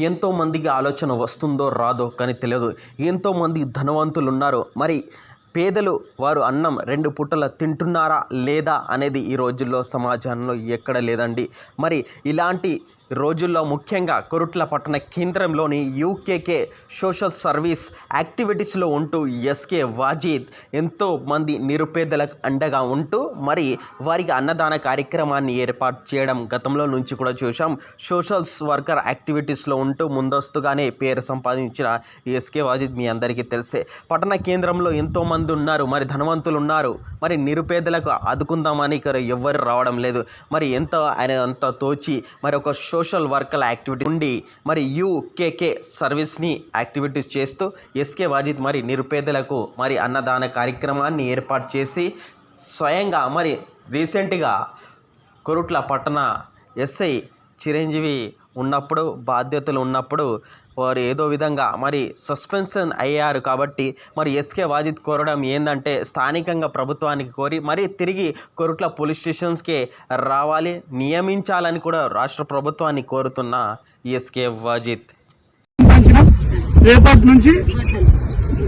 ఎంతోమందికి ఆలోచన వస్తుందో రాదో కానీ తెలియదు. ఎంతోమంది ధనవంతులు ఉన్నారు. మరి పేదలు వారు అన్నం 2 పూటల తింటున్నారా లేదా అనేది ఈ రోజుల్లో సమాజంలో ఎక్కడ లేదండి. మరి ఇలాంటి రోజుల్లో ముఖ్యంగా కొరుట్ల పట్టణ కేంద్రంలోని యూకేకే సోషల్ సర్వీస్ యాక్టివిటీస్లో ఉంటూ ఎస్కే వాజీద్ ఎంతోమంది నిరుపేదలకు అండగా ఉంటూ మరి వారికి అన్నదాన కార్యక్రమాన్ని ఏర్పాటు చేయడం గతంలో నుంచి కూడా చూసాం. సోషల్ వర్కర్ యాక్టివిటీస్లో ఉంటూ ముందస్తుగానే పేరు సంపాదించిన ఎస్కే వాజీద్ మీ అందరికీ తెలిసే. పట్టణ కేంద్రంలో ఎంతోమంది ఉన్నారు, మరి ధనవంతులు ఉన్నారు, మరి నిరుపేదలకు ఆదుకుందామని ఇక్కడ ఎవ్వరు రావడం లేదు. మరి ఆయన అంత తోచి మరి ఒక సోషల్ వర్కర్ యాక్టివిటీ ఉండి మరి యూకేకే సర్వీస్ని యాక్టివిటీస్ చేస్తూ ఎస్కే వాజీద్ మరి నిరుపేదలకు మరి అన్నదాన కార్యక్రమాన్ని ఏర్పాటు చేసి స్వయంగా మరి రీసెంట్గా కొరుట్ల పట్టణ ఎస్ఐ చిరంజీవి ఉన్నప్పుడు బాధ్యతలు ఉన్నప్పుడు వారు ఏదో విధంగా మరి సస్పెన్షన్ అయ్యారు. కాబట్టి మరి ఎస్కే వాజీద్ కోరడం ఏంటంటే స్థానికంగా ప్రభుత్వానికి కోరి మరి తిరిగి కొరుట్ల పోలీస్ స్టేషన్స్కే రావాలి, నియమించాలని కూడా రాష్ట్ర ప్రభుత్వాన్ని కోరుతున్న ఎస్కే వాజీద్. రేపటి నుంచి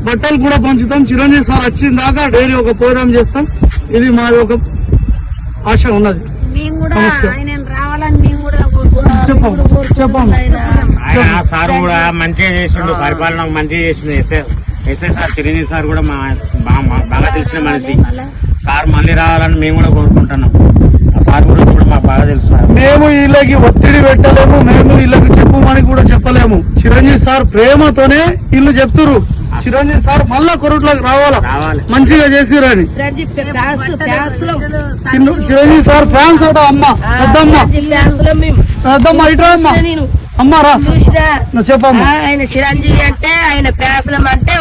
బట్టలు కూడా పంచుతాం. చిరంజీవి సార్ వచ్చిన దాకా డైలీ ఒక ప్రోగ్రామ్ చేస్తాం. ఇది మాది ఒక ఆశ ఉన్నది. సార్ కూడా మంచిగా చేసిండు, పరిపాలన మంచిగా చేసిండు. ఎస్ఐ సార్ చిరంజీవి సార్ కూడా బాగా తెలిసిన మనిషి. సార్ మళ్ళీ రావాలని మేము కూడా కోరుకుంటున్నాం. సార్ గురించి కూడా మాకు బాగా తెలుసు. మేము వీళ్ళకి ఒత్తిడి పెట్టలేము, మేము వీళ్ళకి చెప్పమని కూడా చెప్పలేము. చిరంజీవి సార్ ప్రేమతోనే వీళ్ళు చెప్తురు చిరంజీవి సార్ మళ్ళా కొరుట్లోకి రావాలా, మంచిగా చేసిరని. చిరంజీవి సార్ ఫ్యాన్స్ అట. అమ్మ పెద్దమ్మ ఇట్రా అమ్మ రా చెప్పమ్మా. ఆయన చిరంజీవి అంటే ఆయన ప్యాసలం అంటే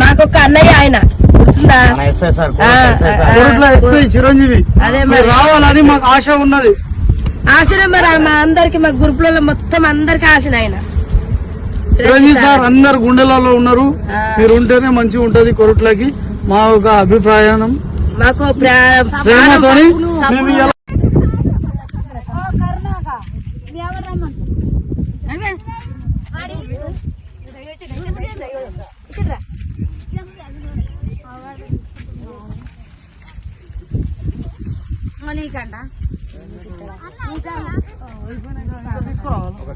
మాకొక అన్నయ్య. ఆయన కొరుట్ల ఎస్ఐ చిరంజీవి రావాలని మాకు ఆశ ఉన్నది. ఆశనే మరి మా అందరికి మా గ్రూపులలో మొత్తం అందరికి ఆశనే. ఆయన చిరంజీవి సార్ అందరు గుండెలలో ఉన్నారు. మీరు ఉంటేనే మంచిగా ఉంటది కొరుట్లకి. మా ఒక అభిప్రాయం, మాకు ప్రేమతోని మేము తీసుకురావాలి.